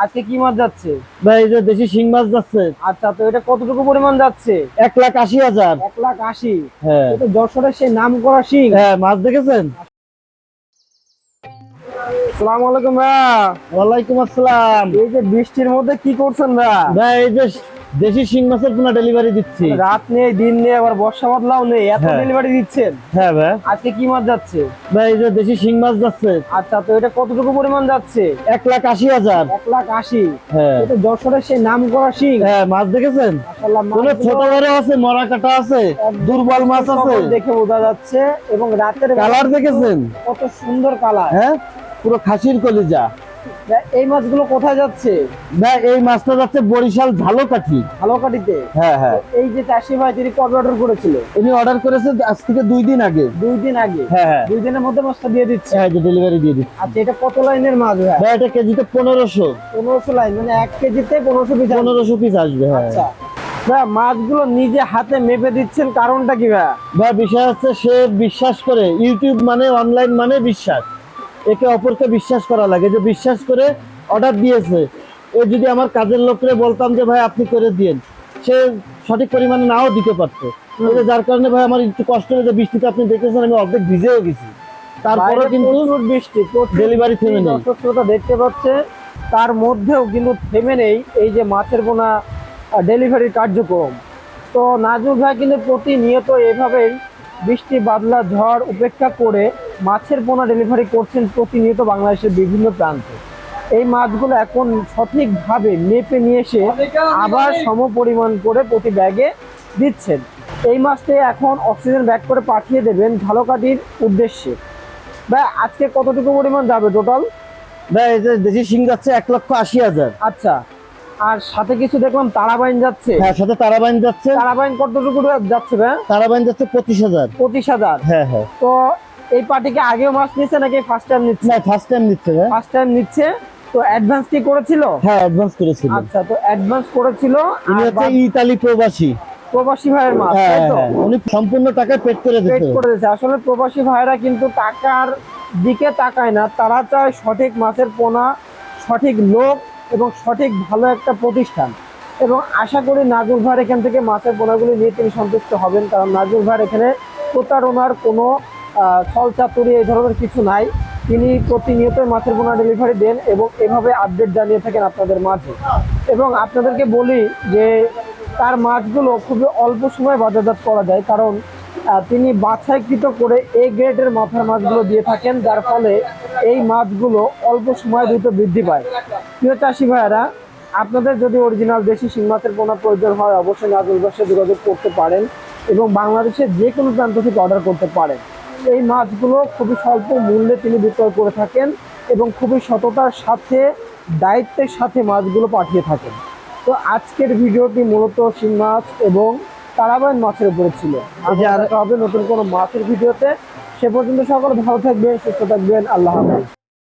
আজকে কি মাছ যাচ্ছে? ভাই এই যে দেশি শিং মাছ যাচ্ছে। আচ্ছা, তো এটা কতটুকু পরিমাণ যাচ্ছে? 1,80,000। 1,80,000। হ্যাঁ এটা যশোরের সেই নাম করা শিং। হ্যাঁ, মাছ দেখেছেন? আসসালামু আলাইকুম ভাইয়া। ওয়ালাইকুম আসসালাম। এই যে বৃষ্টির মধ্যে কি করছেন ভাইয়া? ভাই এই যে দেশি শিং মাছের পোনা ডেলিভারি দিচ্ছি। মানে রাত নেই, দিন নেই, আবার বর্ষা বদলাও নেই, এত হ্যাঁ ডেলিভারি দিচ্ছেন? হ্যাঁ ভাই। আজকে কি মাছ যাচ্ছে? ভাই এই যে দেশি শিং মাছ যাচ্ছে। আচ্ছা, তো এটা কতটুকু পরিমাণ যাচ্ছে? 1,80,000। 1,80,000। হ্যাঁ এটা যশোরের সেই নাম করা শিং। হ্যাঁ, মাছ দেখেছেন? মাশাআল্লাহ, কোনো ছোট মাছগুলো বড় আছে, মরা কাটা আছে, দুর্বল মাছ আছে। সকল দেখে বোঝা যাচ্ছে। এবং রাতের বেলা কালার দেখেছেন? কত সুন্দর কালার। হ্যাঁ, পুরো খাসির কলিজা। এই মাছগুলো কোথায় যাচ্ছে? ভাই এই মাছটা যাচ্ছে বরিশাল ঝালকাঠি। ঝালকাঠিতে। হ্যাঁ হ্যাঁ, এই যে চাষি ভাই তিনি কবে অর্ডার করেছিল? উনি অর্ডার করেছে আজ থেকে 2 দিন আগে। 2 দিন আগে। হ্যাঁ হ্যাঁ 2 দিনের মধ্যে মাছটা দিয়ে দিচ্ছে। হ্যাঁ, যে ডেলিভারি দিয়ে দিচ্ছি। আচ্ছা, এটা কত লাইনের মাছ ভাই? ভাই এটা কেজিতে 1500। 1500 লাইন, মানে 1 কেজিতে 1500 পিস। 1500 পিস আসবে। হ্যাঁ আচ্ছা ভাই, মাছগুলো নিজে হাতে মেপে দিচ্ছেন, কারণটা কি ভাই? ভাই বিষয় হচ্ছে সে বিশ্বাস করে, ইউটিউব মানে অনলাইন মানে বিশ্বাস, একে অপরকে বিশ্বাস করা লাগে। যে বিশ্বাস করে অর্ডার দিয়েছে, ও যদি আমার কাজের লোকরে বলতাম যে ভাই আপনি করে দিয়েন, সে সঠিক পরিমাণে নাও দিতে পারতো। এই যে যার কারণে ভাই আমার একটু কষ্ট হয়েছে, বৃষ্টিতে আপনি দেখেছেন আমি অর্ধেক ভিজেও গেছি, তারপরে বাইরে কিন্তু প্রচুর বৃষ্টি, ডেলিভারি থেমে নেই। দর্শক শ্রোতা দেখতে পাচ্ছে, তার মধ্যেও কিন্তু থেমে নেই এই যে মাছের পোনা ডেলিভারি কার্যক্রম। তো নাজমুল ভাই কিন্তু প্রতিনিয়ত এভাবেই বৃষ্টি বাদলা ঝড় উপেক্ষা করে মাছের পোনা ডেলিভারি করছেন প্রতিনিয়ত বাংলাদেশের বিভিন্ন প্রান্তে। এই মাছগুলো এখন সঠিকভাবে মেপে নিয়ে এসে আবার সমপরিমাণ করে প্রতি ব্যাগে দিচ্ছেন। এই মাছটি এখন অক্সিজেন ব্যাগ করে পাঠিয়ে দেবেন ঝালকাঠির উদ্দেশ্যে। ভাই আজকে কতটুকু পরিমাণ যাবে টোটাল? ভাই এই যে দেশি শিং যাচ্ছে 1,80,000। আচ্ছা, আর সাথে কিছু দেখলাম তারাবাইন যাচ্ছে। হ্যাঁ, সাথে তারাবাইন যাচ্ছে। তারাবাইন কতটুকু যাচ্ছে ভাই? তারাবাইন যাচ্ছে 25,000। 25,000। হ্যাঁ হ্যাঁ। তো এই পার্টিকে আগেও মাছ নিচ্ছে নাকি ফার্স্ট টাইম নিচ্ছে? না, ফার্স্ট টাইম নিচ্ছে ভাই। ফার্স্ট টাইম নিচ্ছে। তো অ্যাডভান্স কি করেছিল? হ্যাঁ, অ্যাডভান্স করেছিল। আচ্ছা, তো অ্যাডভান্স করেছিল। উনি আর হচ্ছে ইতালি প্রবাসী। প্রবাসী ভাইয়ের মাছ, হ্যাঁ তাই তো? হ্যাঁ, উনি সম্পূর্ণ টাকা পেড করে পেড দিয়েছে। করে দিয়েছে। আসলে প্রবাসী ভাইরা কিন্তু টাকার দিকে তাকায় না, তারা চায় সঠিক মাছের পোনা, সঠিক লোক এবং সঠিক ভালো একটা প্রতিষ্ঠান। এবং আশা করি নাজমুল ভাইয়ের এখান থেকে মাছের পোনাগুলি নিয়ে তিনি সন্তুষ্ট হবেন, কারণ নাজমুল ভাইয়ের এখানে প্রতারণার কোনো ছলচাতুরি এই ধরনের কিছু নাই। তিনি প্রতিনিয়ত মাছের পোনা ডেলিভারি দেন এবং এভাবে আপডেট জানিয়ে থাকেন আপনাদের মাঝে। এবং আপনাদেরকে বলি যে তার মাছগুলো খুবই অল্প সময় বাজারজাত করা যায়, কারণ তিনি বাছাইকৃত করে এই গ্রেডের মাথার মাছগুলো দিয়ে থাকেন, যার ফলে এই মাছগুলো অল্প সময় দ্রুত বৃদ্ধি পায়। প্রিয় চাষি ভাইয়েরা, আপনাদের যদি অরিজিনাল দেশি শিং মাছের পোনা প্রয়োজন হয় অবশ্যই নাজমুল ভাইয়ের সাথে যোগাযোগ করতে পারেন এবং বাংলাদেশের যে কোনো প্রান্ত থেকে অর্ডার করতে পারেন। এই মাছগুলো খুবই স্বল্প মূল্যে তিনি বিক্রয় করে থাকেন এবং খুবই সততার সাথে, দায়িত্বের সাথে মাছগুলো পাঠিয়ে থাকেন। তো আজকের ভিডিওটি মূলত শিং মাছ এবং তারাবাইন মাছের উপরে ছিল। আর হবে নতুন কোনো মাছের ভিডিওতে। সে পর্যন্ত সকলে ভালো থাকবেন, সুস্থ থাকবেন। আল্লাহ হাফেজ।